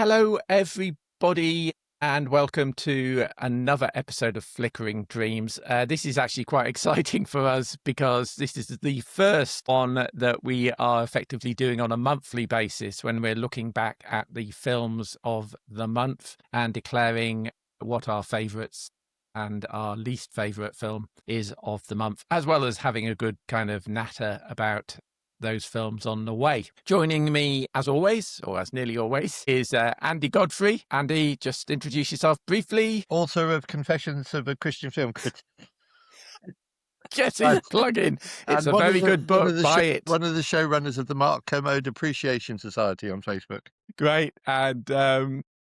Hello, everybody, and welcome to another episode of Flickering Dreams. This is actually quite exciting for us because this is the first one that we are effectively doing on a monthly basis when we're looking back at the films of the month and declaring what our favourites and our least favourite film is of the month, as well as having a good kind of natter about those films on the way. Joining me, as always, or as nearly always, is Andy Godfrey. Andy, just introduce yourself briefly. Author of Confessions of a Christian Film Critic. Get it, plug in. It's a very good book. Buy it. One of the showrunners of the Mark Kermode Appreciation Society on Facebook. Great. And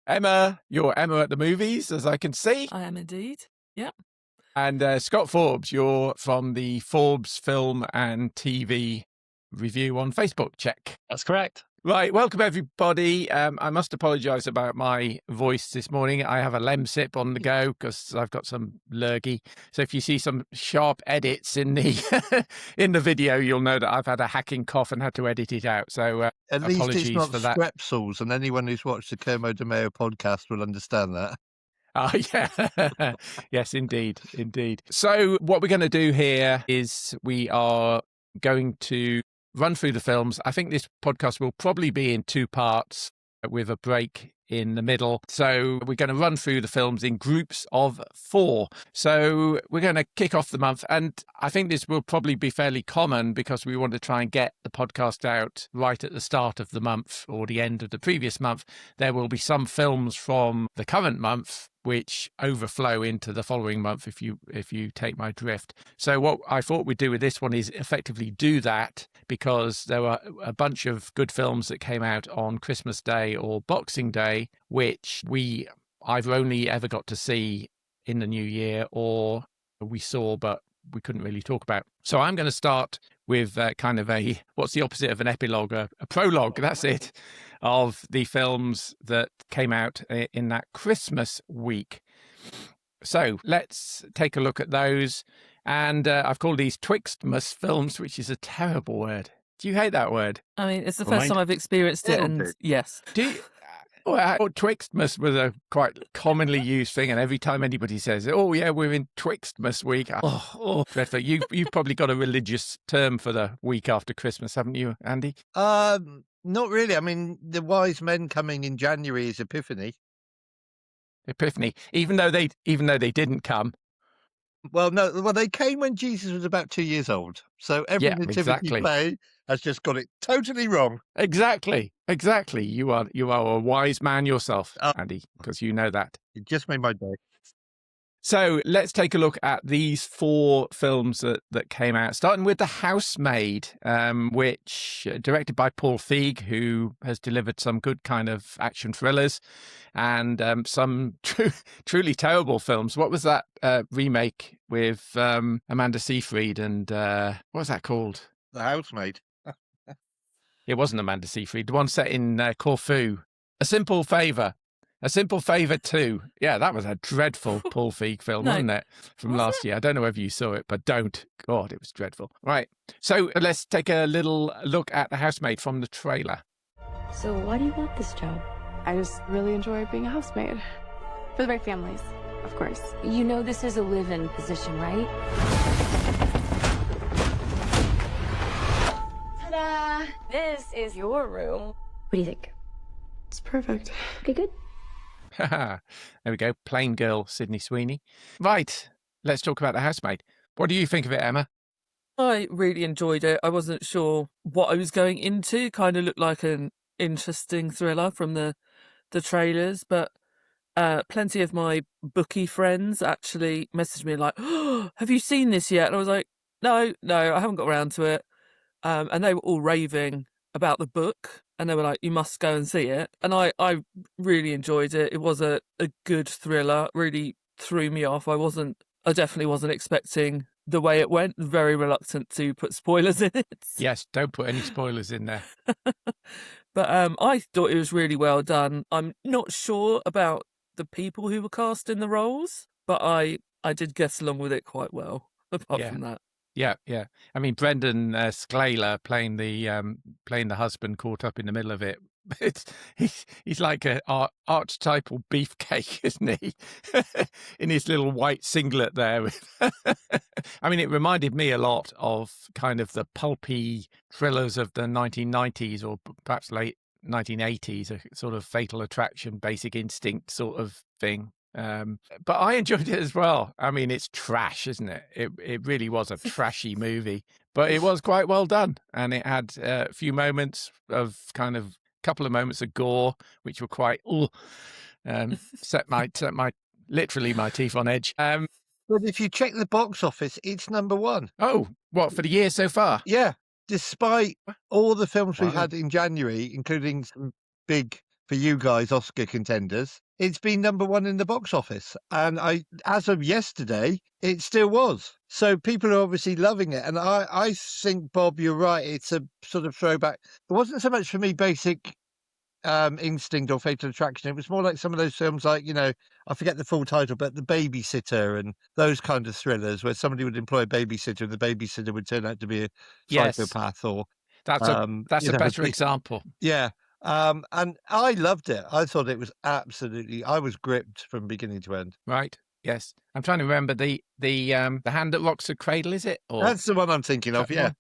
Emma, you're Emma at the movies, as I can see. I am indeed. Yep. And Scott Forbes, you're from the Forbes Film and TV Review on Facebook. Check. That's correct. Right, welcome everybody. I must apologise about my voice this morning. I have a Lemsip on the go because I've got some lurgy. So if you see some sharp edits in the in the video, you'll know that I've had a hacking cough and had to edit it out. So at least apologies it's not for that. Strepsils, and anyone who's watched the Kermode Mayo podcast will understand that. Oh, yeah. Yes, indeed. So what we're going to do here is we are going to run through the films. I think this podcast will probably be in two parts with a break in the middle. So we're going to run through the films in groups of 4. So we're going to kick off the month. And I think this will probably be fairly common because we want to try and get the podcast out right at the start of the month or the end of the previous month. There will be some films from the current month which overflow into the following month if you take my drift. So what I thought we'd do with this one is effectively do that, because there were a bunch of good films that came out on Christmas Day or Boxing Day, which we either only ever got to see in the new year or we saw but we couldn't really talk about. So I'm going to start with kind of what's the opposite of an epilogue? A prologue, that's it, of the films that came out in that Christmas week. So let's take a look at those. And I've called these Twixtmas films, which is a terrible word. Do you hate that word? I mean, it's the first time I've experienced it, and yes. Do you? Well, Twixtmas was a quite commonly used thing, and every time anybody says, "Oh yeah, we're in Twixtmas week," dreadful. You've probably got a religious term for the week after Christmas, haven't you, Andy? Not really. I mean, the wise men coming in January is Epiphany. Even though they didn't come. Well, no. Well, they came when Jesus was about 2 years old. So every nativity play has just got it totally wrong. Exactly. You are a wise man yourself, Andy, because you know that. It just made my day. So let's take a look at these 4 films that came out, starting with The Housemaid, which directed by Paul Feig, who has delivered some good kind of action thrillers and some truly terrible films. What was that remake with Amanda Seyfried and what was that called? The Housemaid. It wasn't Amanda Seyfried, the one set in Corfu. A Simple Favour. A Simple Favour 2. Yeah, that was a dreadful Paul Feig film, wasn't it? From last year. I don't know whether you saw it, but don't. God, it was dreadful. Right. So let's take a little look at The Housemaid from the trailer. So why do you want this job? I just really enjoy being a housemaid. For the right families, of course. You know this is a live-in position, right? Ta-da! This is your room. What do you think? It's perfect. Okay, good. There we go. Plain girl, Sydney Sweeney. Right. Let's talk about The Housemaid. What do you think of it, Emma? I really enjoyed it. I wasn't sure what I was going into. Kind of looked like an interesting thriller from the trailers, but plenty of my bookie friends actually messaged me like, "Oh, have you seen this yet?" And I was like, no, I haven't got around to it. And they were all raving about the book, and they were like, you must go and see it. And I really enjoyed it. It was a good thriller. Really threw me off. I definitely wasn't expecting the way it went. Very reluctant to put spoilers in it. Yes, don't put any spoilers in there. But I thought it was really well done. I'm not sure about the people who were cast in the roles, but I did get along with it quite well, apart from that. Yeah. I mean, Brendan Sclaler playing the husband caught up in the middle of it He's like an archetypal beefcake, isn't he? In his little white singlet there. I mean, it reminded me a lot of kind of the pulpy thrillers of the 1990s or perhaps late 1980s, a sort of Fatal Attraction, Basic Instinct sort of thing. But I enjoyed it as well. I mean, it's trash, isn't it? It really was a trashy movie, but it was quite well done, and it had a few moments of couple of moments of gore, which were quite set my literally my teeth on edge. But if you check the box office, it's number one. Oh, what, for the year so far? Yeah, despite all the films we've had in January, including some big, for you guys, Oscar contenders, it's been number one in the box office. And as of yesterday, it still was. So people are obviously loving it. And I think, Bob, you're right. It's a sort of throwback. It wasn't so much for me Basic Instinct or Fatal Attraction. It was more like some of those films like, I forget the full title, but The Babysitter and those kind of thrillers where somebody would employ a babysitter and the babysitter would turn out to be a psychopath or... That's a better example. Yeah. And I loved it. I thought it was I was gripped from beginning to end. Right. Yes. I'm trying to remember the Hand That Rocks the Cradle, is it? Or... That's the one I'm thinking of. Yeah.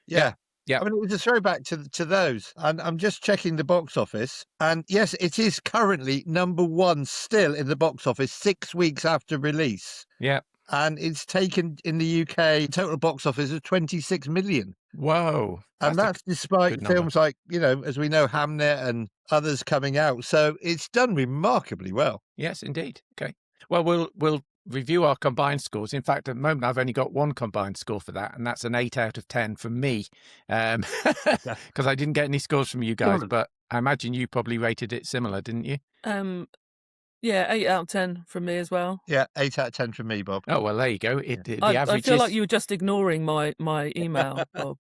Yeah. I mean, it was a throwback to those. And I'm just checking the box office. And yes, it is currently number one still in the box office 6 weeks after release. Yeah. And it's taken in the UK total box office of 26 million. Whoa. And that's despite films like, as we know, Hamnet and others coming out. So it's done remarkably well. Yes, indeed. Okay. Well, we'll review our combined scores. In fact, at the moment, I've only got one combined score for that, and that's an 8 out of 10 from me. Because I didn't get any scores from you guys, but I imagine you probably rated it similar, didn't you? Yeah, 8 out of 10 from me as well. Yeah, 8 out of 10 from me, Bob. Oh, well, there you go. I feel like you were just ignoring my email, Bob.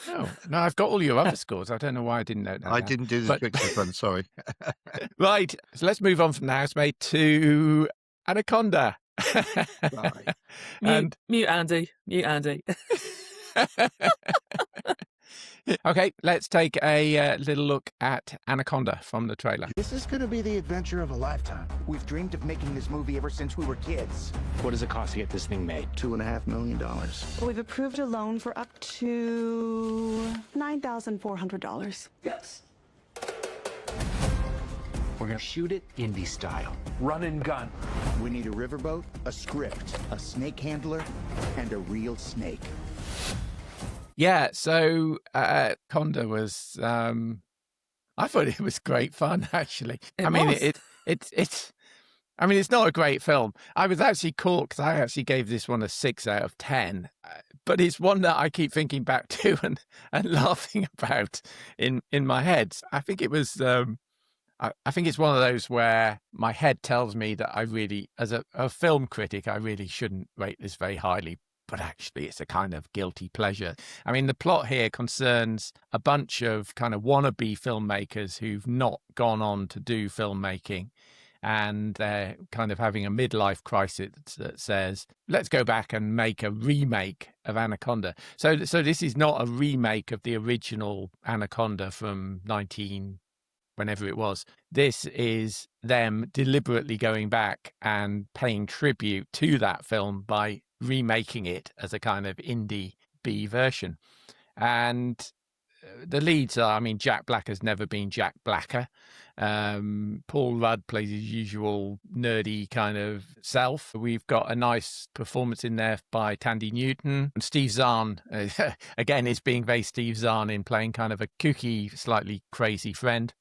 No, I've got all your other scores. I don't know why I didn't note that. I didn't do the Twixtmas one, sorry. Right, so let's move on from the Housemaid to Anaconda. Right. Mute Andy. Okay, let's take a little look at Anaconda from the trailer. This is going to be the adventure of a lifetime. We've dreamed of making this movie ever since we were kids. What does it cost to get this thing made? $2.5 million. We've approved a loan for up to $9,400. Yes. We're going to shoot it indie style. Run and gun. We need a riverboat, a script, a snake handler, and a real snake. Yeah, so Anaconda was, I thought it was great fun, actually. It's not a great film. I was actually caught because I actually gave this one a 6 out of 10. But it's one that I keep thinking back to and laughing about in my head. I think it was, I think it's one of those where my head tells me that I really, as a film critic, I really shouldn't rate this very highly. But actually, it's a kind of guilty pleasure. I mean, the plot here concerns a bunch of kind of wannabe filmmakers who've not gone on to do filmmaking. And they're kind of having a midlife crisis that says, let's go back and make a remake of Anaconda. So this is not a remake of the original Anaconda from whenever it was. This is them deliberately going back and paying tribute to that film by remaking it as a kind of indie B version. And the leads are, Jack Black has never been Jack Blacker. Paul Rudd plays his usual nerdy kind of self. We've got a nice performance in there by Tandy Newton. And Steve Zahn, again, is being very Steve Zahn in playing kind of a kooky, slightly crazy friend.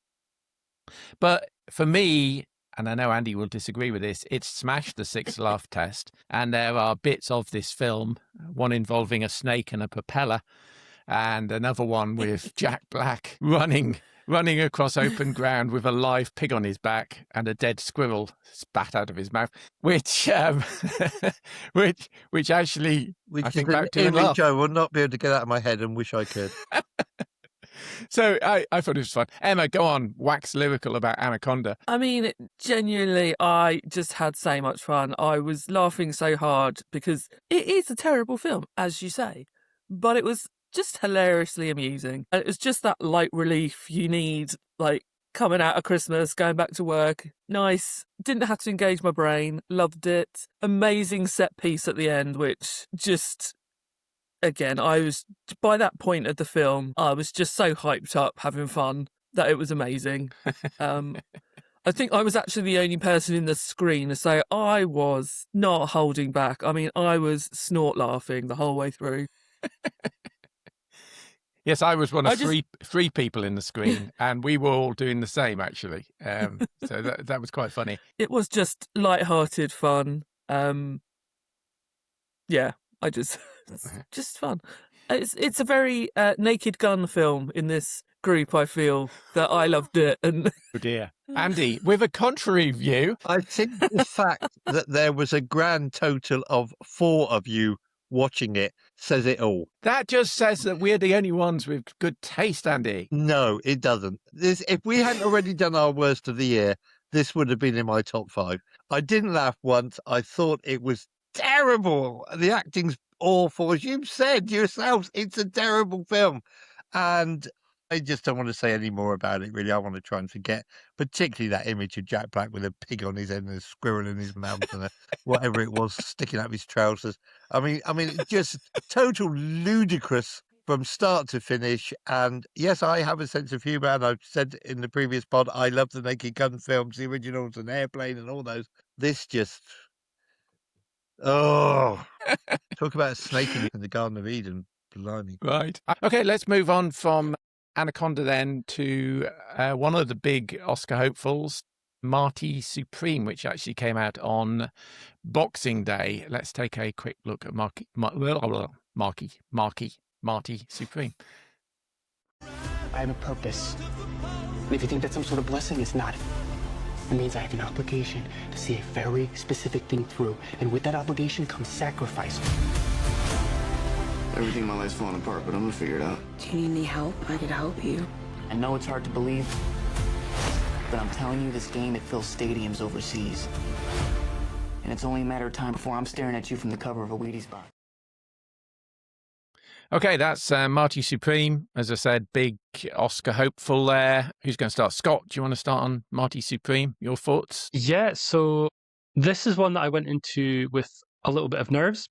But for me, and I know Andy will disagree with this, it's smashed the 6 laugh test. And there are bits of this film, one involving a snake and a propeller, and another one with Jack Black running across open ground with a live pig on his back and a dead squirrel spat out of his mouth, which actually, I think back to image I will not be able to get out of my head and wish I could. So I thought it was fun. Emma, go on, wax lyrical about Anaconda. Genuinely, I just had so much fun. I was laughing so hard because it is a terrible film, as you say, but it was just hilariously amusing. It was just that light relief you need, like, coming out of Christmas, going back to work. Nice. Didn't have to engage my brain. Loved it. Amazing set piece at the end, which just, again, by that point of the film, I was just so hyped up, having fun, that it was amazing. I think I was actually the only person in the screen to say I was not holding back. I mean, I was snort laughing the whole way through. Yes, I was one of three people in the screen, and we were all doing the same, actually. So that was quite funny. It was just light-hearted fun. Yeah, it's just fun. It's a very Naked Gun film in this group. I feel that I loved it. And oh dear, Andy, with a contrary view, I think the fact that there was a grand total of 4 of you watching it says it all. that just says that we're the only ones with good taste, Andy. No, it doesn't. If we hadn't already done our worst of the year, this would have been in my top 5. I didn't laugh once. I thought it was terrible. The acting's awful. As you've said yourselves, it's a terrible film. And I just don't want to say any more about it, really. I want to try and forget, particularly that image of Jack Black with a pig on his head and a squirrel in his mouth and whatever it was sticking out of his trousers. I mean, just total ludicrous from start to finish. And yes, I have a sense of humour, and I've said in the previous pod, I love the Naked Gun films, the originals and Airplane and all those. This just... Oh, talk about a snake in the Garden of Eden. Blimey. Right. Okay, let's move on from Anaconda then to one of the big Oscar hopefuls, Marty Supreme, which actually came out on Boxing Day. Let's take a quick look at Marty Supreme. I have a purpose. And if you think that's some sort of blessing, it's not. It means I have an obligation to see a very specific thing through. And with that obligation comes sacrifice. Everything in my life's falling apart, but I'm gonna figure it out. Do you need any help? I could help you. I know it's hard to believe, but I'm telling you, this game, it fills stadiums overseas. And it's only a matter of time before I'm staring at you from the cover of a Wheaties box. Okay, that's Marty Supreme. As I said, big Oscar hopeful there. Who's going to start? Scott, do you want to start on Marty Supreme? Your thoughts? Yeah, so this is one that I went into with a little bit of nerves,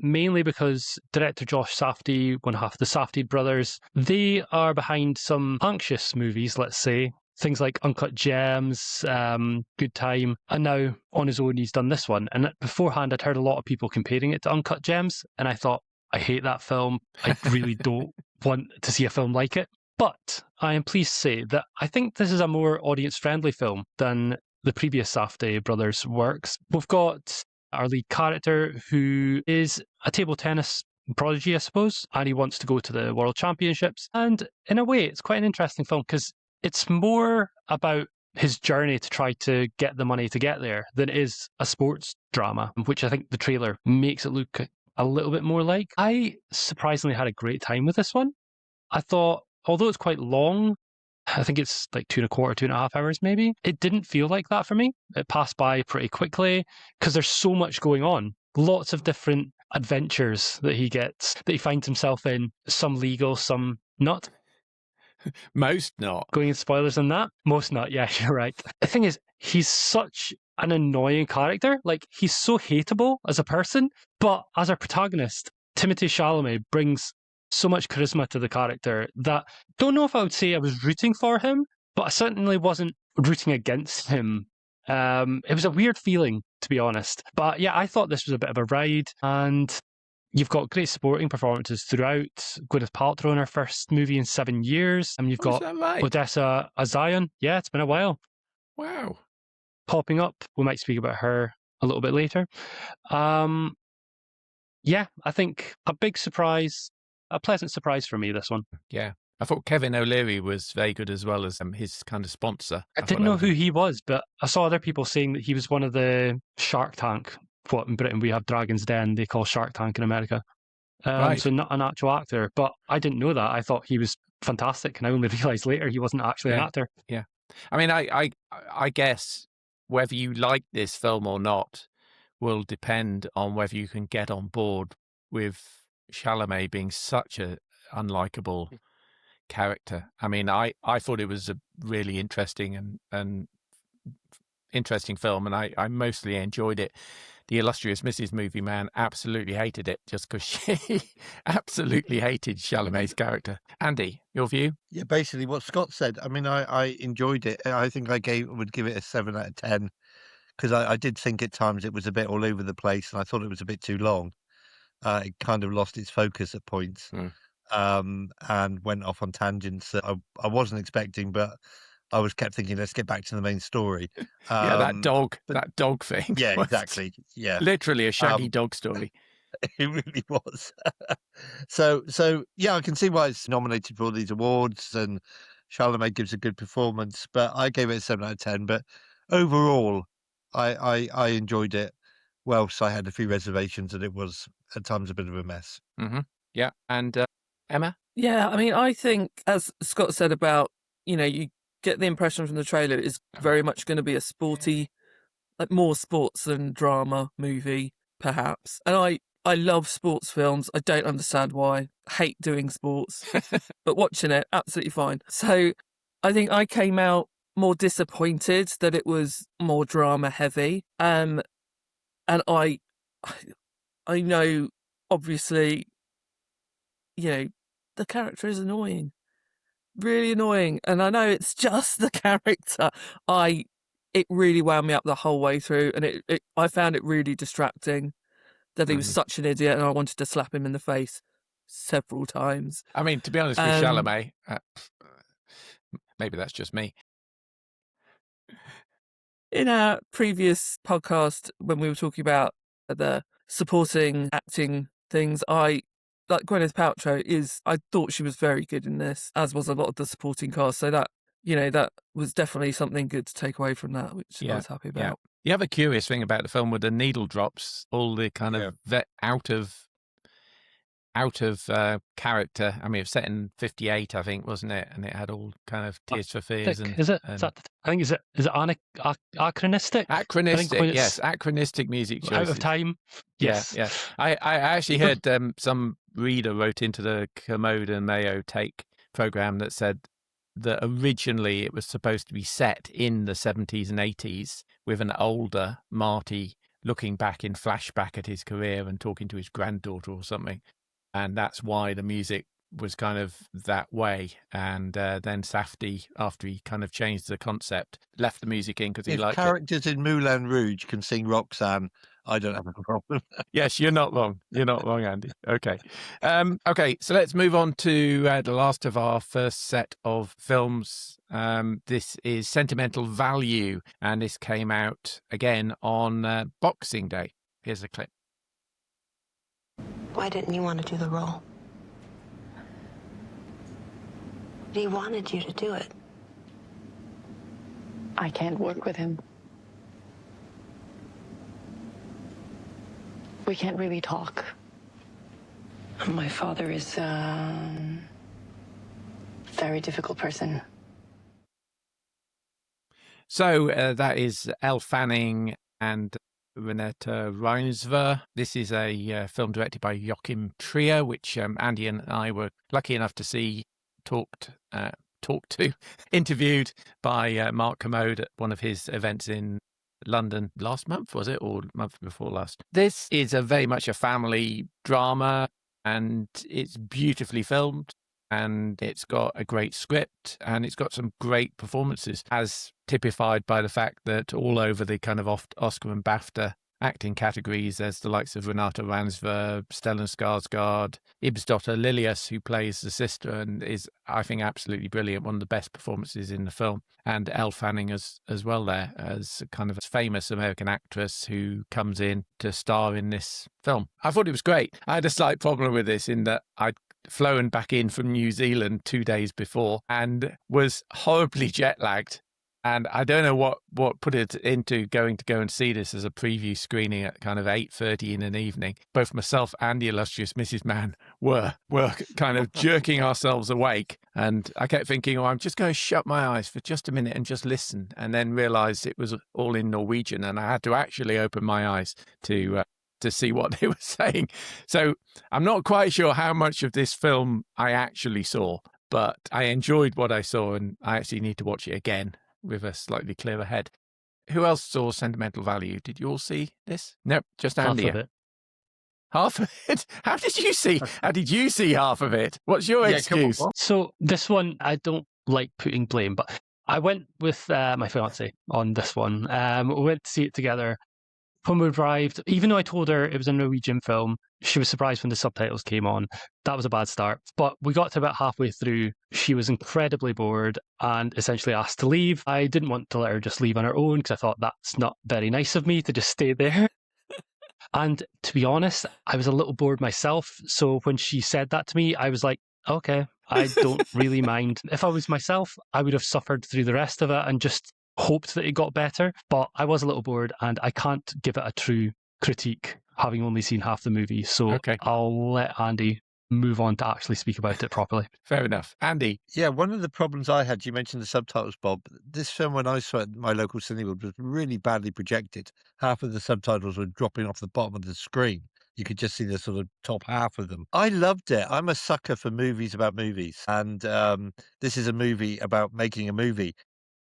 mainly because director Josh Safdie, one half of the Safdie brothers, they are behind some anxious movies, let's say. Things like Uncut Gems, Good Time, and now on his own he's done this one. And beforehand I'd heard a lot of people comparing it to Uncut Gems, and I thought, I hate that film. I really don't want to see a film like it. But I am pleased to say that I think this is a more audience-friendly film than the previous Safdie brothers' works. We've got our lead character who is a table tennis prodigy, I suppose, and he wants to go to the World Championships. And in a way, it's quite an interesting film because it's more about his journey to try to get the money to get there than it is a sports drama, which I think the trailer makes it look a little bit more like. I surprisingly had a great time with this one. I thought, although it's quite long, I think it's like 2.25, 2.5 hours maybe, it didn't feel like that for me. It passed by pretty quickly because there's so much going on. Lots of different adventures that he gets, that he finds himself in, some legal, some not. Most not. Going into spoilers on that? Most not, yeah, you're right. The thing is, he's such an annoying character. Like, he's so hateable as a person, but as our protagonist, Timothée Chalamet brings so much charisma to the character that don't know if I would say I was rooting for him, but I certainly wasn't rooting against him. It was a weird feeling, to be honest. But yeah, I thought this was a bit of a ride, and you've got great supporting performances throughout. Gwyneth Paltrow in her first movie in 7 years. And you've got Odessa Azion. Yeah, it's been a while. Wow. Popping up. We might speak about her a little bit later. Yeah, I think a big surprise, a pleasant surprise for me, this one. Yeah. I thought Kevin O'Leary was very good as well as his kind of sponsor. I didn't know who he was, but I saw other people saying that he was one of the Shark Tank. What in Britain we have Dragon's Den, they call Shark Tank in America. Right. So not an actual actor, but I didn't know that. I thought he was fantastic, and I only realised later he wasn't actually an actor. Yeah. I mean, I guess whether you like this film or not will depend on whether you can get on board with Chalamet being such a unlikable character. I mean, I thought it was a really interesting and interesting film, and I mostly enjoyed it. The illustrious Mrs. Movie Man absolutely hated it just because she absolutely hated Chalamet's character. Andy, your view? Yeah, basically what Scott said. I mean, I enjoyed it. I think I would give it a 7 out of 10 because I did think at times it was a bit all over the place, and I thought it was a bit too long. It kind of lost its focus at points, and went off on tangents that I wasn't expecting, but I was kept thinking, let's get back to the main story. Yeah, that dog thing. Yeah, exactly. Yeah, literally a shaggy dog story. It really was. So yeah, I can see why it's nominated for all these awards, and Chalamet gives a good performance. But I gave it a 7 out of 10. But overall, I enjoyed it. Whilst I had a few reservations, and it was at times a bit of a mess. Mm-hmm. Yeah, and Emma? Yeah, I mean, I think, as Scott said about, you get the impression from the trailer it's very much going to be a sporty, like more sports than drama movie, perhaps. And I love sports films. I don't understand why. I hate doing sports, but watching it, absolutely fine. So I think I came out more disappointed that it was more drama heavy. And I know, obviously, the character is annoying. Really annoying, and I know it's just the character. It really wound me up the whole way through, and I found it really distracting that he was such an idiot, and I wanted to slap him in the face several times. I mean, to be honest with Chalamet, maybe that's just me. In our previous podcast, when we were talking about the supporting acting things, like Gwyneth Paltrow I thought she was very good in this, as was a lot of the supporting cast. So that, that was definitely something good to take away from that, which I was happy about. Yeah. You have a curious thing about the film with the needle drops, all the kind of out of character. I mean, it was set in 58, I think, wasn't it? And it had all kind of Tears for Fears. Is it? Is it anachronistic? Anachronistic, yes. Anachronistic music choices. Out of time. Yes. Yeah. I actually heard some reader wrote into the Commode and Mayo Take program that said that originally it was supposed to be set in the 70s and 80s with an older Marty looking back in flashback at his career and talking to his granddaughter or something. And that's why the music was kind of that way. And then Safdie, after he kind of changed the concept, left the music in because he liked characters in Moulin Rouge can sing Roxanne, I don't have a problem. Yes, you're not wrong. You're not wrong, Andy. Okay. Okay, so let's move on to the last of our first set of films. This is Sentimental Value, and this came out again on Boxing Day. Here's a clip. Why didn't you want to do the role? He wanted you to do it. I can't work with him. We can't really talk. My father is a very difficult person. So that is Elle Fanning and Renata Reinsver. This is a film directed by Joachim Trier, which Andy and I were lucky enough to see, talked to, interviewed by Mark Commode at one of his events in London last month, was it, or month before last? This is very much a family drama, and it's beautifully filmed, and it's got a great script, and it's got some great performances, as typified by the fact that all over the kind of Oscar and BAFTA acting categories, there's the likes of Renata Reinsver, Stellan Skarsgård, Ibsdotter Lilius, who plays the sister and is, I think, absolutely brilliant, one of the best performances in the film, and Elle Fanning as well there, as a kind of famous American actress who comes in to star in this film. I thought it was great. I had a slight problem with this in that I'd flown back in from New Zealand 2 days before and was horribly jet lagged. And I don't know what put it into going to go and see this as a preview screening at kind of 8:30 in an evening. Both myself and the illustrious Mrs. Mann were kind of jerking ourselves awake. And I kept thinking, I'm just going to shut my eyes for just a minute and just listen. And then realised it was all in Norwegian. And I had to actually open my eyes to see what they were saying. So I'm not quite sure how much of this film I actually saw. but I enjoyed what I saw, and I actually need to watch it again with a slightly clearer head. Who else saw Sentimental Value? Did you all see this? Nope, just Andy. Half of it. Half of it? How did you see half of it? What's your excuse? So this one, I don't like putting blame, but I went with my fiance on this one. We went to see it together. When we arrived, even though I told her it was a Norwegian film, she was surprised when the subtitles came on. That was a bad start. But we got to about halfway through. She was incredibly bored and essentially asked to leave. I didn't want to let her just leave on her own because I thought that's not very nice of me to just stay there. And to be honest, I was a little bored myself. So when she said that to me, I was like, okay, I don't really mind. If I was myself, I would have suffered through the rest of it and just hoped that it got better. But I was a little bored and I can't give it a true critique, having only seen half the movie. So I'll let Andy move on to actually speak about it properly. Fair enough. Andy? Yeah, one of the problems I had, you mentioned the subtitles, Bob. This film, when I saw it at my local cinema, was really badly projected. Half of the subtitles were dropping off the bottom of the screen. You could just see the sort of top half of them. I loved it. I'm a sucker for movies about movies. And this is a movie about making a movie.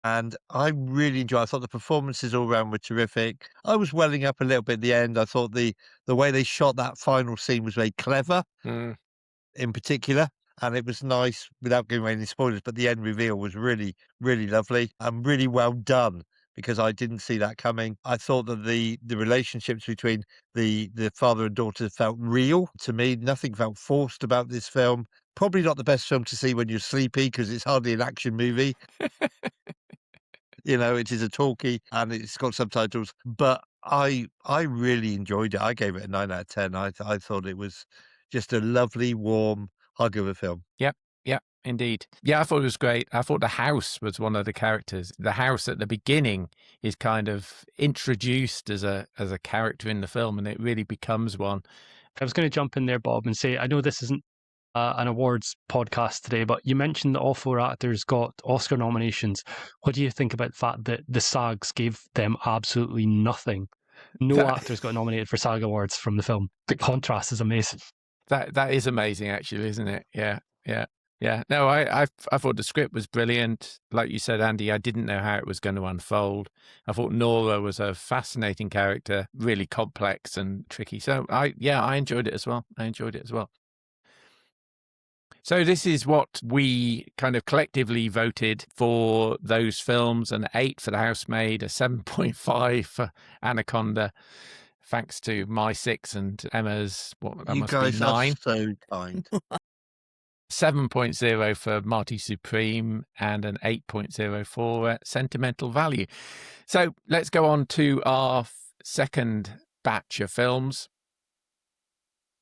And I really enjoyed it. I thought the performances all around were terrific. I was welling up a little bit at the end. I thought the way they shot that final scene was very clever, in particular. And it was nice, without giving away any spoilers, but the end reveal was really, really lovely and really well done, because I didn't see that coming. I thought that the relationships between the father and daughter felt real to me. Nothing felt forced about this film. Probably not the best film to see when you're sleepy, because it's hardly an action movie. You know, it is a talkie and it's got subtitles, but I really enjoyed it. I gave it a 9 out of 10. I thought it was just a lovely, warm hug of a film. Yep, indeed. Yeah, I thought it was great. I thought the house was one of the characters. The house at the beginning is kind of introduced as a character in the film, and it really becomes one. I was going to jump in there, Bob, and say, I know this isn't an awards podcast today, but you mentioned that all 4 actors got Oscar nominations. What do you think about the fact that the SAGs gave them absolutely nothing? No actors got nominated for SAG awards from the film. The contrast is amazing. That is amazing, actually, isn't it? Yeah. No, I thought the script was brilliant. Like you said, Andy, I didn't know how it was going to unfold. I thought Nora was a fascinating character, really complex and tricky. So I enjoyed it as well. So this is what we kind of collectively voted for those films: an 8 for The Housemaid, a 7.5 for Anaconda, thanks to my 6 and Emma's, You guys are so kind. 7.0 for Marty Supreme, and an 8.0 for Sentimental Value. So let's go on to our second batch of films.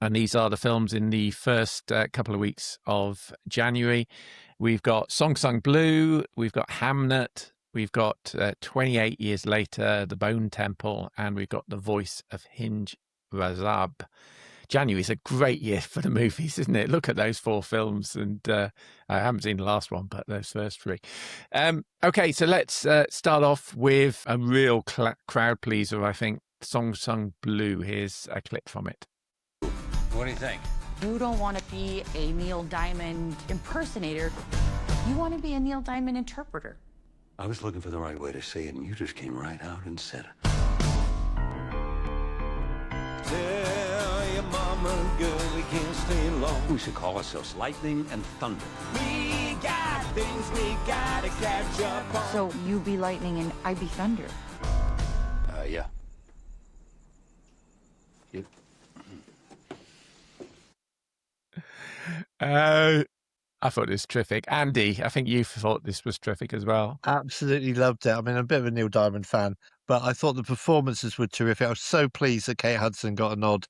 And these are the films in the first couple of weeks of January. We've got Song Sung Blue, we've got Hamnet, we've got 28 Years Later, The Bone Temple, and we've got The Voice of Hind Rajab. January is a great year for the movies, isn't it? Look at those 4 films, and I haven't seen the last one, but those first 3. Okay, so let's start off with a real crowd pleaser, I think. Song Sung Blue. Here's a clip from it. What do you think? You don't want to be a Neil Diamond impersonator. You want to be a Neil Diamond interpreter. I was looking for the right way to say it, and you just came right out and said it. Tell your mama, girl, we can't stay long. We should call ourselves Lightning and Thunder. We got things we gotta catch up on. So you be lightning and I be thunder. Yeah. I thought it was terrific. Andy, I think you thought this was terrific as well. Absolutely loved it. I mean, I'm a bit of a Neil Diamond fan, but I thought the performances were terrific. I was so pleased that Kate Hudson got a nod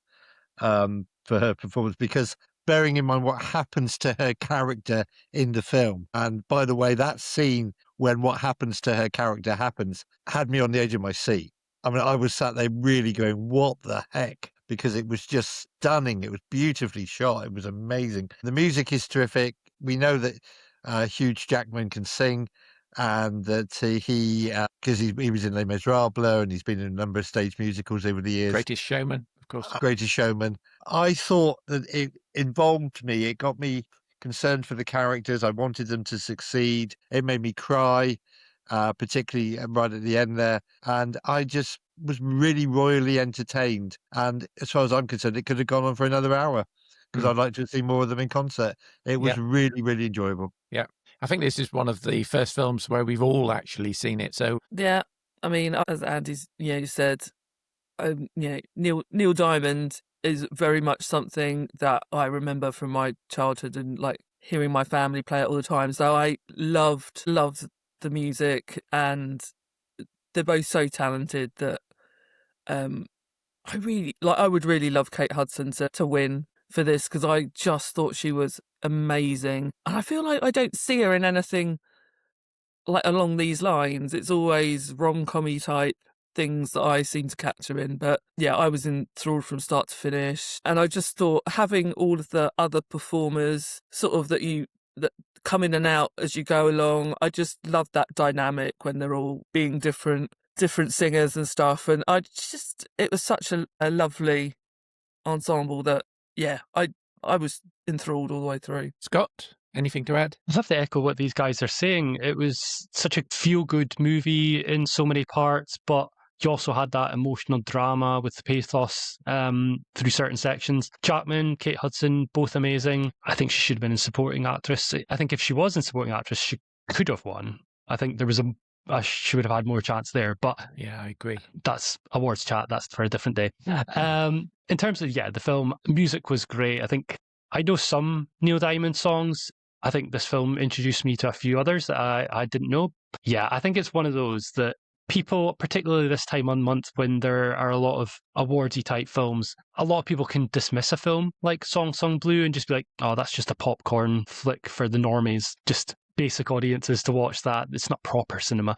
for her performance, because bearing in mind what happens to her character in the film, and by the way, that scene when what happens to her character happens had me on the edge of my seat. I mean, I was sat there really going, what the heck? Because it was just stunning. It was beautifully shot. It was amazing. The music is terrific. We know that Hugh Jackman can sing, and that he because he was in Les Miserables, and he's been in a number of stage musicals over the years. Greatest Showman, of course. Greatest Showman. I thought that it involved me. It got me concerned for the characters. I wanted them to succeed. It made me cry, particularly right at the end there. And I just was really royally entertained. And as far as I'm concerned, it could have gone on for another hour because I'd like to see more of them in concert. It was really, really enjoyable. Yeah. I think this is one of the first films where we've all actually seen it. So yeah, I mean, as Andy's said, Neil Diamond is very much something that I remember from my childhood and like hearing my family play it all the time. So I loved the music, and they're both so talented that I would really love Kate Hudson to win for this, because I just thought she was amazing. And I feel like I don't see her in anything like along these lines. It's always rom-com-y type things that I seem to catch her in. But yeah, I was enthralled from start to finish. And I just thought having all of the other performers sort of that come in and out as you go along, I just love that dynamic when they're all being different singers and stuff. And it was such a lovely ensemble that, yeah, I was enthralled all the way through. Scott, anything to add? I'd love to echo what these guys are saying. It was such a feel-good movie in so many parts, but you also had that emotional drama with the pathos through certain sections. Chapman, Kate Hudson, both amazing. I think she should have been in supporting actress. I think if she was in supporting actress, she could have won. I think there was she would have had more chance there. But yeah, I agree. That's awards chat. That's for a different day. In terms of, the film, music was great. I think I know some Neil Diamond songs. I think this film introduced me to a few others that I didn't know. Yeah, I think it's one of those that people, particularly this time on month when there are a lot of awardsy type films, a lot of people can dismiss a film like Song Sung Blue and just be like, oh, that's just a popcorn flick for the normies, just basic audiences to watch that. It's not proper cinema.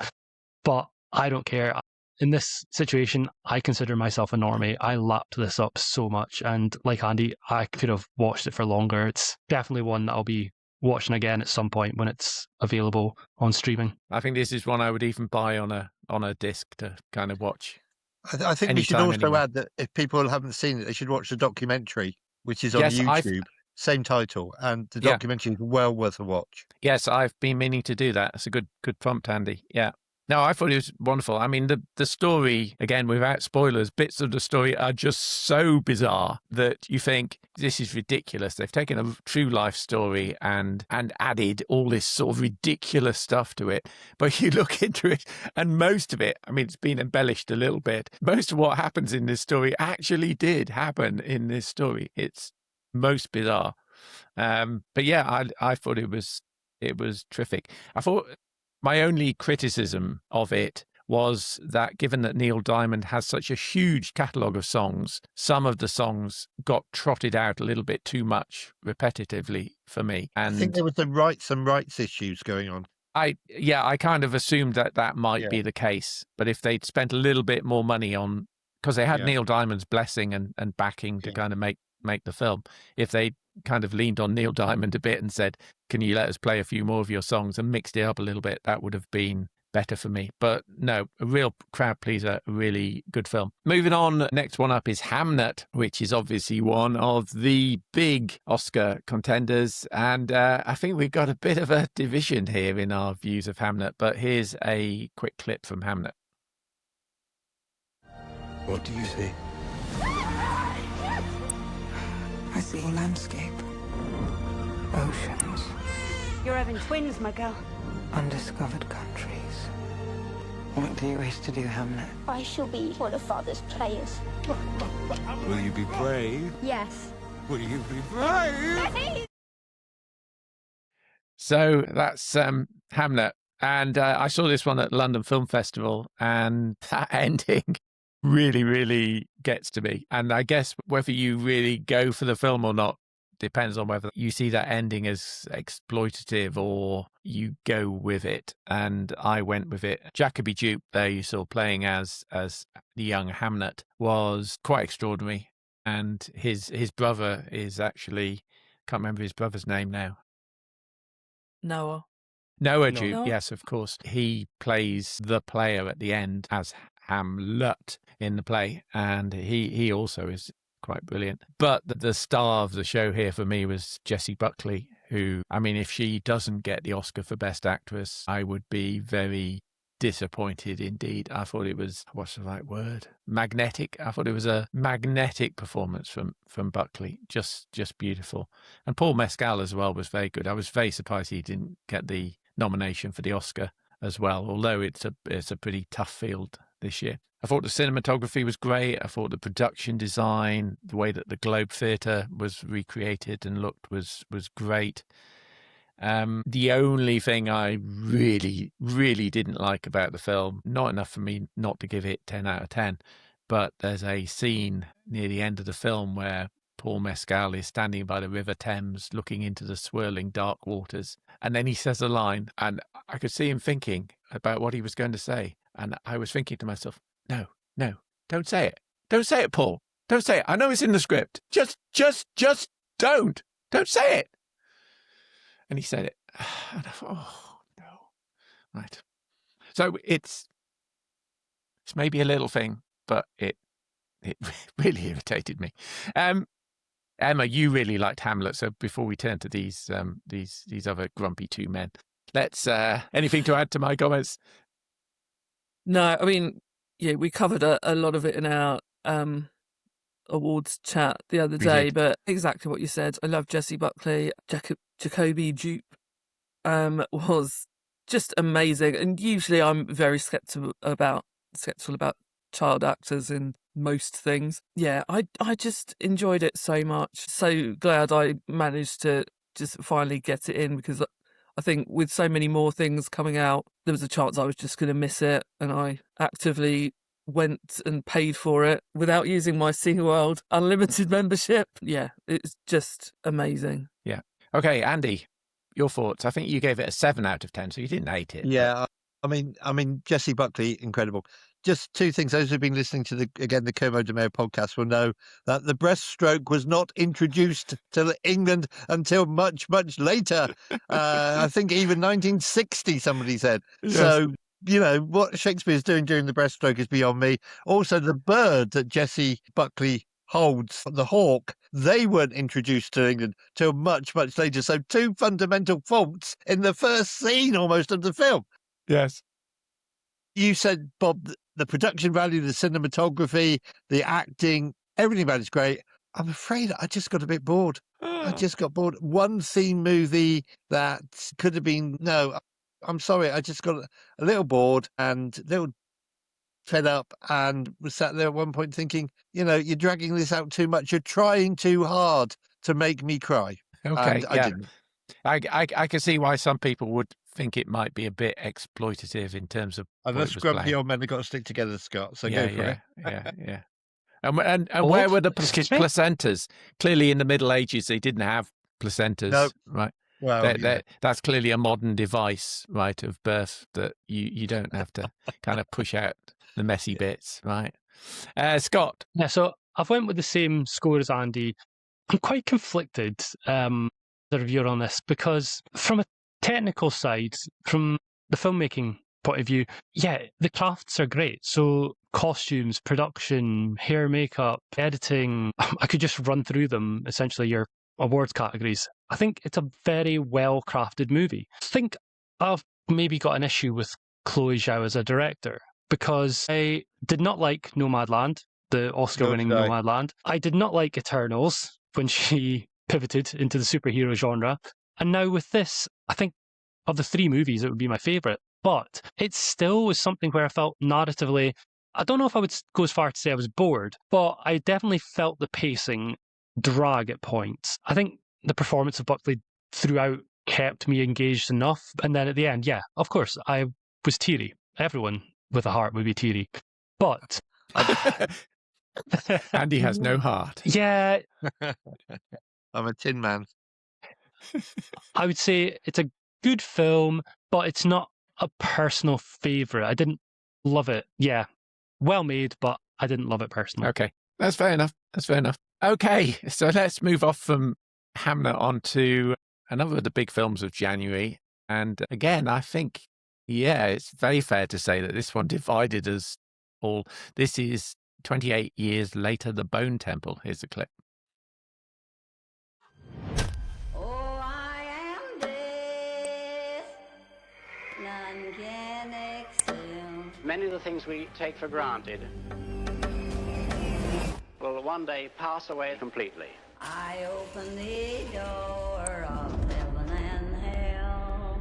But I don't care. In this situation, I consider myself a normie. I lapped this up so much. And like Andy, I could have watched it for longer. It's definitely one that I'll be watching again at some point when it's available on streaming. I think this is one I would even buy on a disc to kind of watch. I think we should also add that if people haven't seen it, they should watch the documentary, which is on YouTube. Same title, and the documentary is well worth a watch. Yes, I've been meaning to do that. It's a good prompt, Andy. Yeah. No, I thought it was wonderful. I mean, the story, again, without spoilers, bits of the story are just so bizarre that you think, this is ridiculous. They've taken a true life story and added all this sort of ridiculous stuff to it. But you look into it, and most of it, I mean, it's been embellished a little bit. Most of what happens in this story actually did happen in this story. It's most bizarre. But yeah, I thought it was terrific. I thought my only criticism of it was that given that Neil Diamond has such a huge catalogue of songs, some of the songs got trotted out a little bit too much repetitively for me. And I think there was some rights issues going on. I kind of assumed that might be the case. But if they'd spent a little bit more money on, because they had Neil Diamond's blessing and backing to kind of make the film, if they kind of leaned on Neil Diamond a bit and said, can you let us play a few more of your songs, and mixed it up a little bit, that would have been better for me. But no, a real crowd pleaser, a really good film. Moving on, next one up is Hamnet, which is obviously one of the big Oscar contenders. And I think we've got a bit of a division here in our views of Hamnet, but here's a quick clip from Hamnet. What do you see? I see a landscape. Oceans. You're having twins, my girl. Undiscovered countries. What do you wish to do, Hamnet? I shall be one of Father's players. Will you be brave? Yes. Will you be brave? So that's Hamnet. And I saw this one at London Film Festival, and that ending really, really gets to me. And I guess whether you really go for the film or not depends on whether you see that ending as exploitative or you go with it. And I went with it. Jacoby Dupe, there you saw playing as the young Hamnet, was quite extraordinary. And his brother is actually, can't remember his brother's name now. Noah Dupe, yes, of course. He plays the player at the end as Hamlet in the play, and he also is quite brilliant. But the star of the show here for me was Jessie Buckley, who, I mean, if she doesn't get the Oscar for Best Actress, I would be very disappointed indeed. I thought it was, what's the right word? Magnetic. I thought it was a magnetic performance from Buckley. Just beautiful. And Paul Mescal as well was very good. I was very surprised he didn't get the nomination for the Oscar as well, although it's a pretty tough field this year. I thought the cinematography was great. I thought the production design, the way that the Globe Theatre was recreated and looked was great. The only thing I really, really didn't like about the film, not enough for me not to give it 10 out of 10, but there's a scene near the end of the film where Paul Mescal is standing by the River Thames looking into the swirling dark waters. And then he says a line, and I could see him thinking about what he was going to say. And I was thinking to myself, no, don't say it. Don't say it, Paul. Don't say it. I know it's in the script. Just don't. Don't say it. And he said it. And I thought, oh, no. Right. So it's maybe a little thing, but it really irritated me. Emma, you really liked Hamlet. So before we turn to these other grumpy two men, let's anything to add to my comments? No, I mean, yeah, we covered a lot of it in our awards chat the other day, but exactly what you said. I love Jessie Buckley. Jacoby Jupe was just amazing. And usually I'm very skeptical about child actors in most things. Yeah, I just enjoyed it so much. So glad I managed to just finally get it in, because I think with so many more things coming out, there was a chance I was just going to miss it, and I actively went and paid for it without using my SeaWorld Unlimited membership. Yeah, it's just amazing. Yeah. Okay, Andy, your thoughts. I think you gave it a 7 out of 10, so you didn't hate it. Yeah, but... I mean, Jessie Buckley, incredible. Just two things. Those who've been listening to the Como de Mayo podcast will know that the breaststroke was not introduced to England until much, much later. I think even 1960, somebody said. Yes. So, you know, what Shakespeare's doing during the breaststroke is beyond me. Also, the bird that Jessie Buckley holds, the hawk, they weren't introduced to England till much, much later. So two fundamental faults in the first scene almost of the film. Yes. You said, Bob, the production value, the cinematography, the acting, everything about it's great. I'm afraid I just got a bit bored. I just got bored. One scene movie that could have been, no, I'm sorry, I just got a little bored and a little fed up, and was sat there at one point thinking, you know, you're dragging this out too much. You're trying too hard to make me cry. Okay, and I didn't. I can see why some people would think it might be a bit exploitative in terms of. And us grumpy old men have got to stick together, Scott. So go for it. Yeah. And where were the placentas? Clearly, in the Middle Ages, they didn't have placentas, no. Right? Well, that's clearly a modern device, right, of birth that you don't have to kind of push out the messy bits, right? Scott? Yeah, so I've went with the same score as Andy. I'm quite conflicted, the reviewer on this, because from a technical side, from the filmmaking point of view, yeah, the crafts are great. So costumes, production, hair, makeup, editing, I could just run through them, essentially your awards categories. I think it's a very well crafted movie. I think I've maybe got an issue with Chloe Zhao as a director, because I did not like Nomadland, the Oscar-winning Nomadland. I did not like Eternals when she pivoted into the superhero genre. And now with this, I think of the three movies, it would be my favourite. But it still was something where I felt narratively, I don't know if I would go as far to say I was bored, but I definitely felt the pacing drag at points. I think the performance of Buckley throughout kept me engaged enough. And then at the end, yeah, of course, I was teary. Everyone with a heart would be teary. But Andy has no heart. Yeah. I'm a tin man. I would say it's a good film, but it's not a personal favourite. I didn't love it. Yeah, well made, but I didn't love it personally. Okay, that's fair enough. Okay, so let's move off from Hamnet on to another of the big films of January. And again, I think, yeah, it's very fair to say that this one divided us all. This is 28 years later, The Bone Temple. Here's the clip. Oh, I Many of the things we take for granted will one day pass away completely. I open the door of heaven and hell.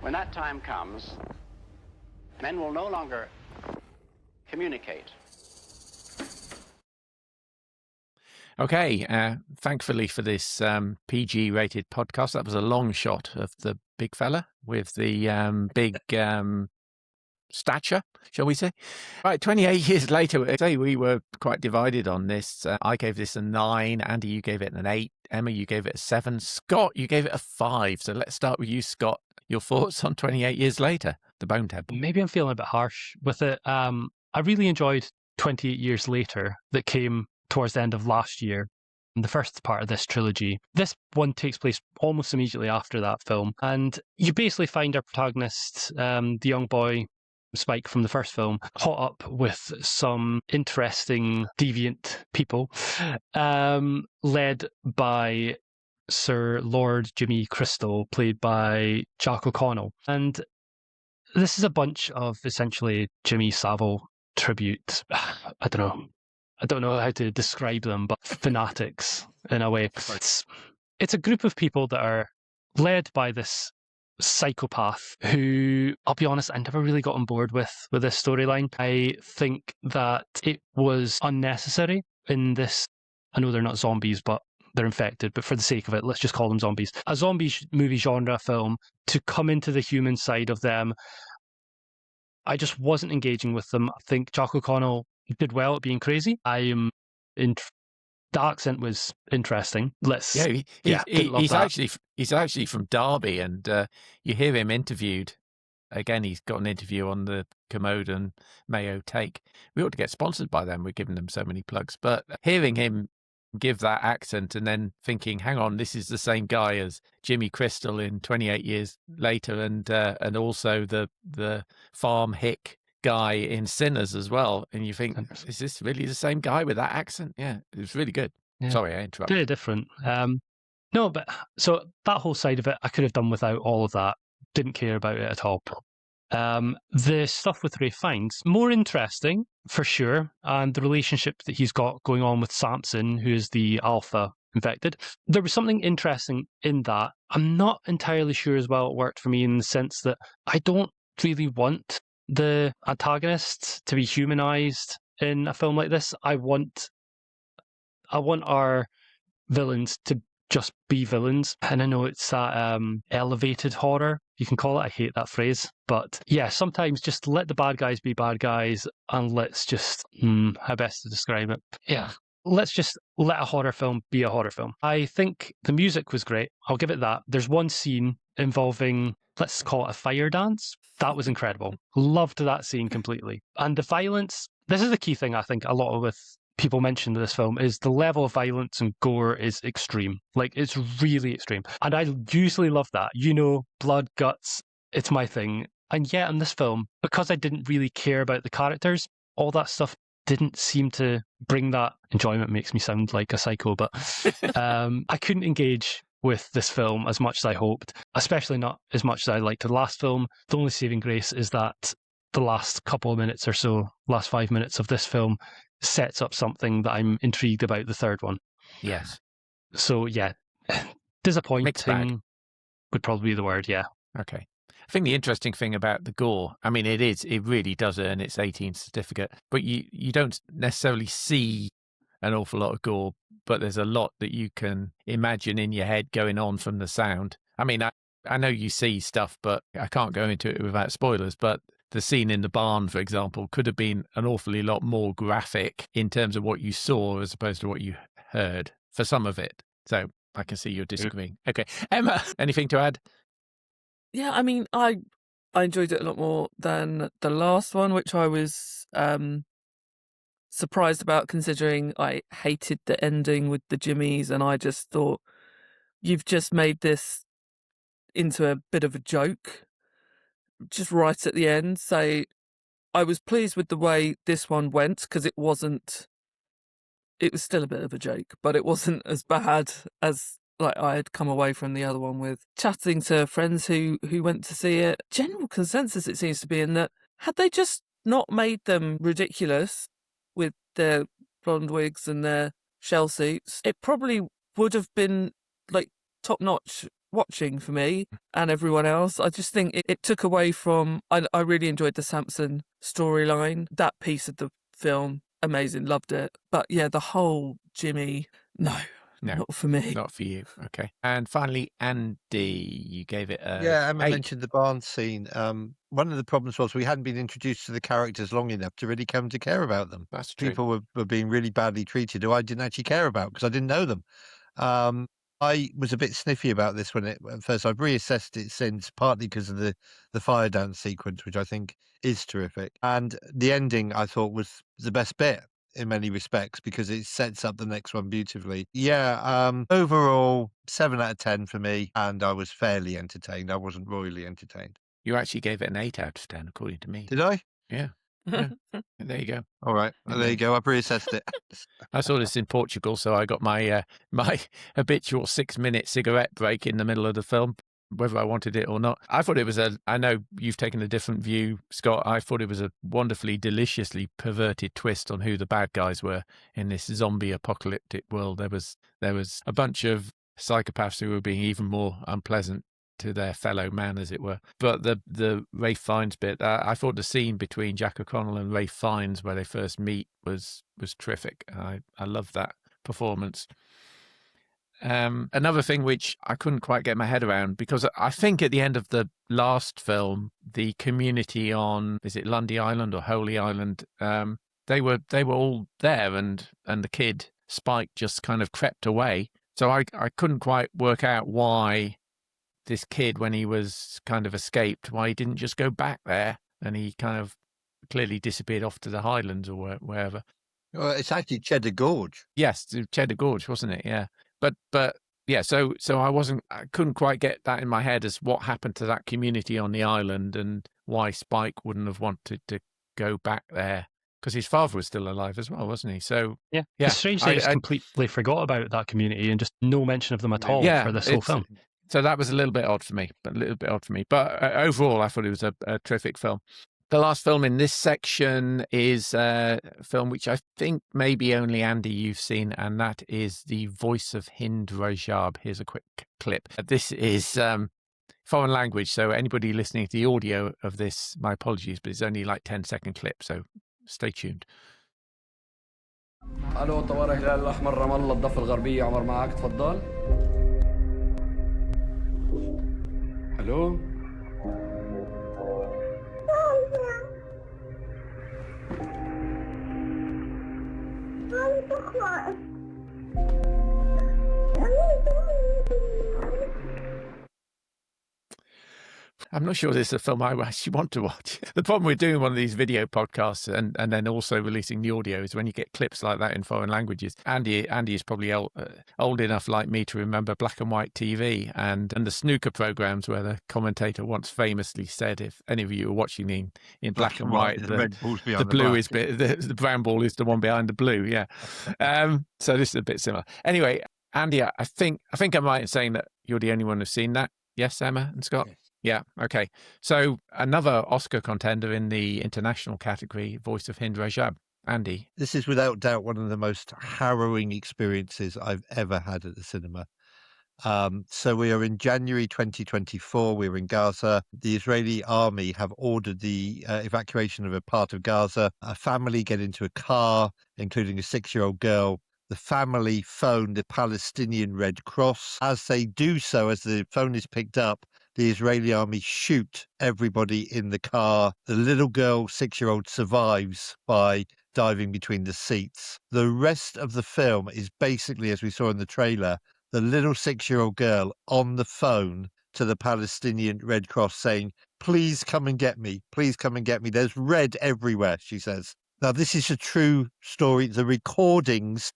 When that time comes, men will no longer communicate. Okay, thankfully for this PG-rated podcast, that was a long shot of the big fella with the big stature, shall we say. Right, 28 years later, I say we were quite divided on this. I gave this a 9. Andy, you gave it an 8. Emma, you gave it a 7. Scott, you gave it a 5. So let's start with you, Scott. Your thoughts on 28 years later, The Bone Temple. Maybe I'm feeling a bit harsh with it. I really enjoyed 28 Years Later that came towards the end of last year, the first part of this trilogy. This one takes place almost immediately after that film, and you basically find our protagonist, the young boy Spike from the first film, caught up with some interesting deviant people, led by Sir Lord Jimmy Crystal, played by Jack O'Connell. And this is a bunch of essentially Jimmy Savile tribute. I don't know how to describe them, but fanatics in a way. It's a group of people that are led by this psychopath who, I'll be honest, I never really got on board with this storyline. I think that it was unnecessary in this. I know they're not zombies, but they're infected, but for the sake of it, let's just call them zombies. A zombie movie genre film, to come into the human side of them, I just wasn't engaging with them. I think Jack O'Connell did well at being crazy. The accent was interesting. He's actually from Derby, and you hear him interviewed. Again, he's got an interview on the Commode and Mayo Take. We ought to get sponsored by them. We're giving them so many plugs. But hearing him give that accent and then thinking, hang on, this is the same guy as Jimmy Crystal in 28 Years Later, and also the farm hick guy in Sinners as well. And you think, is this really the same guy with that accent? Yeah, it was really good. Yeah. Sorry, I interrupted. Very different. No, but so that whole side of it, I could have done without all of that. Didn't care about it at all. The stuff with Ralph Fiennes, more interesting for sure, and the relationship that he's got going on with Samson, who is the alpha infected. There was something interesting in that. I'm not entirely sure as well it worked for me in the sense that I don't really want the antagonists to be humanized in a film like this. I want our villains to just be villains. And I know it's that elevated horror, you can call it. I hate that phrase. But yeah, sometimes just let the bad guys be bad guys, and let's just, how best to describe it? Yeah. Let's just let a horror film be a horror film. I think the music was great. I'll give it that. There's one scene involving, let's call it a fire dance. That was incredible. Loved that scene completely. And the violence, this is the key thing I think a lot with people mention this film, is the level of violence and gore is extreme. Like, it's really extreme. And I usually love that. Blood, guts, it's my thing. And yet in this film, because I didn't really care about the characters, all that stuff didn't seem to bring that enjoyment. Makes me sound like a psycho, but I couldn't engage with this film as much as I hoped, especially not as much as I liked the last film. The only saving grace is that the last couple of minutes or so, last 5 minutes of this film, sets up something that I'm intrigued about the third one. Yes. So yeah, disappointing would probably be the word, yeah. Okay. I think the interesting thing about the gore, I mean, it really does earn its 18 certificate, but you don't necessarily see an awful lot of gore, but there's a lot that you can imagine in your head going on from the sound. I mean, I know you see stuff, but I can't go into it without spoilers, but the scene in the barn, for example, could have been an awfully lot more graphic in terms of what you saw as opposed to what you heard for some of it. So I can see you're disagreeing. Okay. Emma, anything to add? Yeah, I mean, I enjoyed it a lot more than the last one, which I was surprised about, considering I hated the ending with the Jimmies, and I just thought, you've just made this into a bit of a joke just right at the end. So I was pleased with the way this one went, because it was still a bit of a joke, but it wasn't as bad as like I had come away from the other one with. Chatting to friends who went to see it, general consensus it seems to be in that had they just not made them ridiculous with their blonde wigs and their shell suits, it probably would have been like top-notch watching for me and everyone else. I just think it took away from... I really enjoyed the Samson storyline. That piece of the film, amazing, loved it. But yeah, the whole Jimmy, no, not for me. Not for you. Okay. And finally, Andy, you gave it a Yeah, Emma 8. mentioned the barn scene. One of the problems was we hadn't been introduced to the characters long enough to really come to care about them. That's true. People were being really badly treated who I didn't actually care about because I didn't know them. I was a bit sniffy about this at first. I've reassessed it since, partly because of the fire dance sequence, which I think is terrific. And the ending, I thought, was the best bit in many respects because it sets up the next one beautifully. Yeah, overall, 7 out of 10 for me, and I was fairly entertained. I wasn't royally entertained. You actually gave it an 8 out of 10, according to me. Did I? Yeah. Yeah. There you go. All right. Well, there you go. I've reassessed it. I saw this in Portugal, so I got my my habitual 6-minute cigarette break in the middle of the film, whether I wanted it or not. I thought it was I know you've taken a different view, Scott. I thought it was a wonderfully, deliciously perverted twist on who the bad guys were in this zombie apocalyptic world. There was a bunch of psychopaths who were being even more unpleasant to their fellow man, as it were. But the Ralph Fiennes bit, I thought the scene between Jack O'Connell and Ralph Fiennes where they first meet was terrific. I love that performance. Another thing which I couldn't quite get my head around, because I think at the end of the last film, the community on, is it Lundy Island or Holy Island, they were all there, and the kid Spike just kind of crept away. So I couldn't quite work out why this kid, when he was kind of escaped, why he didn't just go back there, and he kind of clearly disappeared off to the Highlands or wherever. Well, it's actually Cheddar Gorge. Yes, Cheddar Gorge, wasn't it? Yeah. But yeah, so I couldn't quite get that in my head as what happened to that community on the island and why Spike wouldn't have wanted to go back there, because his father was still alive as well, wasn't he? So yeah. It's strange they just completely forgot about that community and just no mention of them at all for this whole film. So that was a little bit odd for me. But overall, I thought it was a terrific film. The last film in this section is a film which I think maybe only Andy you've seen, and that is The Voice of Hind Rajab. Here's a quick clip. This is foreign language, so anybody listening to the audio of this, my apologies, but it's only like 10-second clip, so stay tuned. الو طوارئ الهلال الاحمر رام الله الضفه الغربيه عمر معك تفضل. الو I'm not sure this is a film I actually want to watch. The problem with doing one of these video podcasts and then also releasing the audio is when you get clips like that in foreign languages. Andy is probably old enough like me to remember black and white TV and the snooker programs where the commentator once famously said, if any of you are watching in black and white, the blue is the brown ball is the one behind the blue. Yeah. So this is a bit similar. Anyway, Andy, I think I'm right in saying that you're the only one who's seen that. Yes, Emma and Scott? Yes. Yeah, okay. So another Oscar contender in the international category, Voice of Hind Rajab. Andy? This is without doubt one of the most harrowing experiences I've ever had at the cinema. So we are in January 2024. We're in Gaza. The Israeli army have ordered the evacuation of a part of Gaza. A family get into a car, including a 6-year-old girl. The family phone the Palestinian Red Cross. As they do so, as the phone is picked up, the Israeli army shoot everybody in the car. The little girl, 6-year-old, survives by diving between the seats. The rest of the film is basically, as we saw in the trailer, the little 6-year-old girl on the phone to the Palestinian Red Cross saying, "Please come and get me. Please come and get me. There's red everywhere," she says. Now, this is a true story. The recordings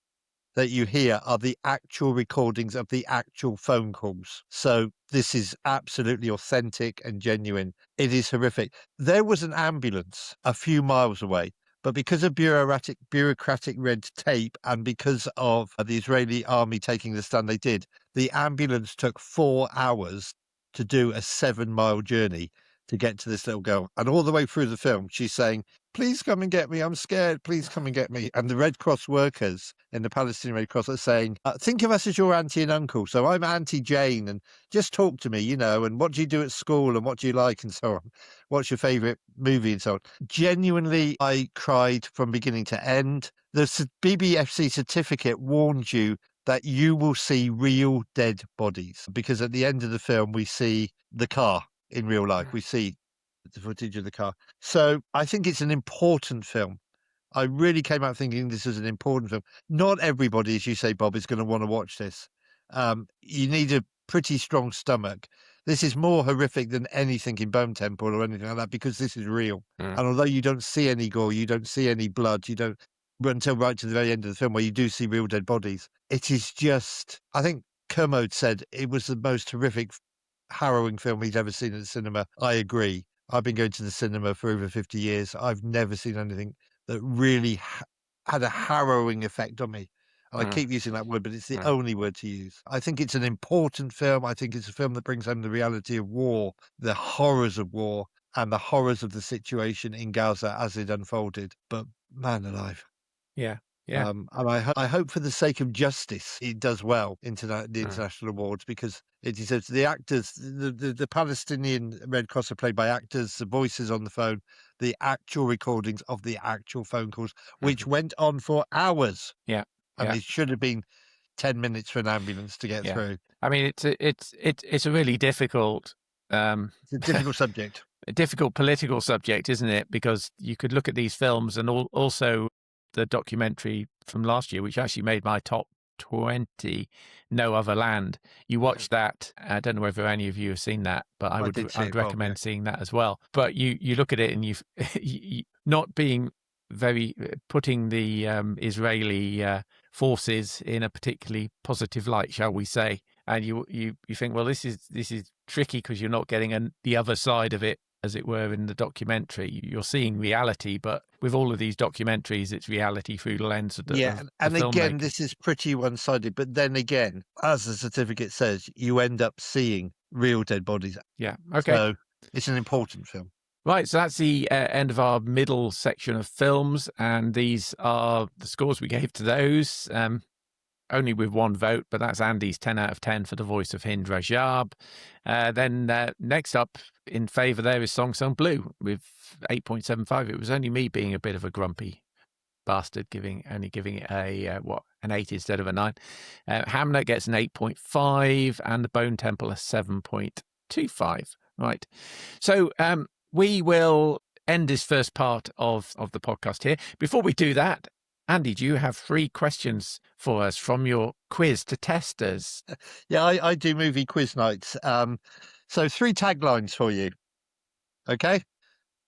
that you hear are the actual recordings of the actual phone calls. So this is absolutely authentic and genuine. It is horrific. There was an ambulance a few miles away, but because of bureaucratic red tape and because of the Israeli army taking the stand they did, the ambulance took 4 hours to do a 7-mile journey to get to this little girl. And all the way through the film, she's saying, please come and get me. I'm scared. Please come and get me. And the Red Cross workers in the Palestinian Red Cross are saying, think of us as your auntie and uncle. So I'm Auntie Jane, and just talk to me, you know, and what do you do at school and what do you like and so on. What's your favourite movie and so on. Genuinely, I cried from beginning to end. The BBFC certificate warns you that you will see real dead bodies, because at the end of the film, we see the car in real life. We see the footage of the car. So I think it's an important film. I really came out thinking this is an important film. Not everybody, as you say, Bob, is going to want to watch this. You need a pretty strong stomach. This is more horrific than anything in Bone Temple or anything like that, because this is real. And although you don't see any gore, you don't see any blood, you don't, until right to the very end of the film where you do see real dead bodies. It is just, I think Kermode said it was the most horrific, harrowing film he's ever seen at the cinema. I agree. I've been going to the cinema for over 50 years. I've never seen anything that really had a harrowing effect on me. And I keep using that word, but it's the only word to use. I think it's an important film. I think it's a film that brings home the reality of war, the horrors of war, and the horrors of the situation in Gaza as it unfolded. But man alive. Yeah. Yeah. And I hope for the sake of justice, it does well into the international awards, because it deserves the actors, the Palestinian Red Cross are played by actors, the voices on the phone, the actual recordings of the actual phone calls, which went on for hours. Yeah. And it should have been 10 minutes for an ambulance to get through. I mean, it's a really difficult, it's a difficult subject, a difficult political subject, isn't it? Because you could look at these films and also the documentary from last year, which actually made my top 20, No Other Land. You watch that. I don't know whether any of you have seen that, but I'd recommend seeing that as well. But you look at it and you not being very putting the Israeli forces in a particularly positive light, shall we say? And you think, well, this is tricky because you're not getting the other side of it, as it were, in the documentary. You're seeing reality, but with all of these documentaries, it's reality through the lens of the and the again, filmmaker. this is pretty one-sided. But then again, as the certificate says, you end up seeing real dead bodies. Yeah, okay. So it's an important film. Right, so that's the end of our middle section of films, and these are the scores we gave to those. Only with one vote, but that's Andy's 10 out of 10 for The Voice of Hind Rajab. Then next up in favour there is Song Sung Blue with 8.75. It was only me being a bit of a grumpy bastard, only giving it an 8 instead of a 9. Hamnet gets an 8.5 and The Bone Temple a 7.25. Right. So we will end this first part of the podcast here. Before we do that, Andy, do you have 3 questions for us from your quiz to test us? Yeah, I do movie quiz nights. So 3 taglines for you. Okay?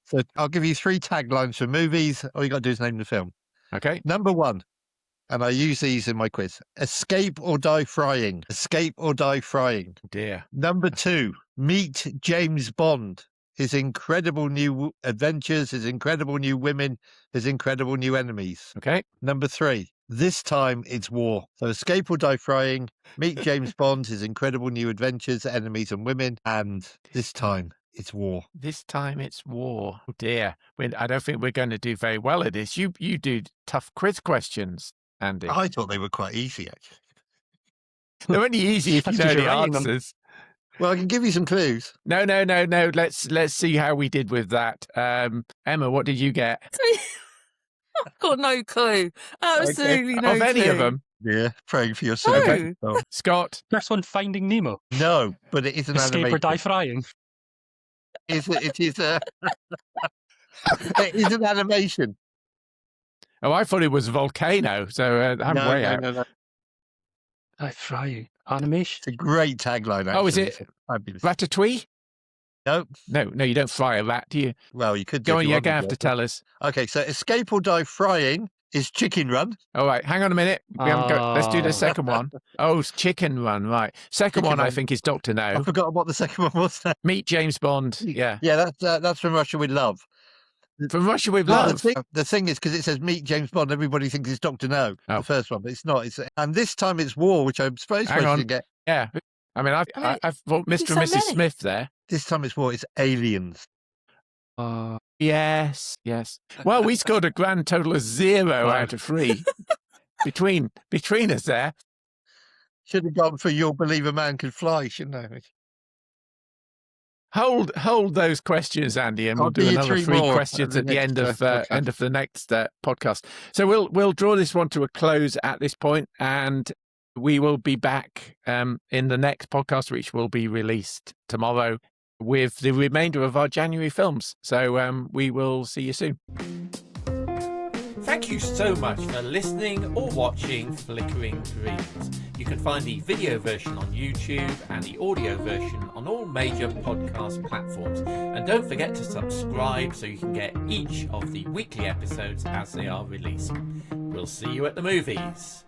So I'll give you 3 taglines for movies. All you got to do is name the film. Okay. Number 1, and I use these in my quiz: Escape or Die Frying. Escape or Die Frying. Dear. Number 2, Meet James Bond. His incredible new adventures, his incredible new women, his incredible new enemies. Okay. Number 3, This Time It's War. So Escape or Die Frying, Meet James Bond, his incredible new adventures, enemies and women, and This Time It's War. This time it's war. Oh dear. I don't think we're going to do very well at this. You do tough quiz questions, Andy. I thought they were quite easy, actually. They're only easy if you know the answers. Well, I can give you some clues. No. Let's see how we did with that. Emma, what did you get? I've got no clue. Absolutely no clue. Of any of them? Yeah, praying for your son. Oh. Scott? First one, Finding Nemo. No, but it is an Escape animation. or Die Frying. It is it is an animation. Oh, I thought it was Volcano, so I'm way out. No. Die Frying. Animation. It's a great tagline, actually. Oh, is it Ratatouille? No, you don't fry a rat, do you? Well, you could. Go on, you're going to have to tell us. Okay, so Escape or Die Frying is Chicken Run. All right, hang on a minute. Let's do the second one. Oh, it's Chicken Run, right. Second one, I think, is Dr. No. I forgot what the second one was now. Meet James Bond, yeah. Yeah, that's From Russia With Love. From Russia With Love? The thing is, because it says Meet James Bond, everybody thinks it's Dr. No, the first one, but it's not. And This Time It's War, which I'm supposed to get. Yeah. I mean, I've thought Mr. and Mrs. Smith there. This Time It's War is Aliens. Yes. Well, we scored a grand total of 0 out of 3 between us there. Should have gone for You'll Believe a Man Could Fly, shouldn't I? Hold those questions, Andy, and we'll do another 3 questions at the end of the next podcast. So we'll draw this one to a close at this point, and we will be back in the next podcast, which will be released tomorrow, with the remainder of our January films. So we will see you soon. Thank you so much for listening or watching Flickering Dreams. You can find the video version on YouTube and the audio version on all major podcast platforms. And don't forget to subscribe so you can get each of the weekly episodes as they are released. We'll see you at the movies.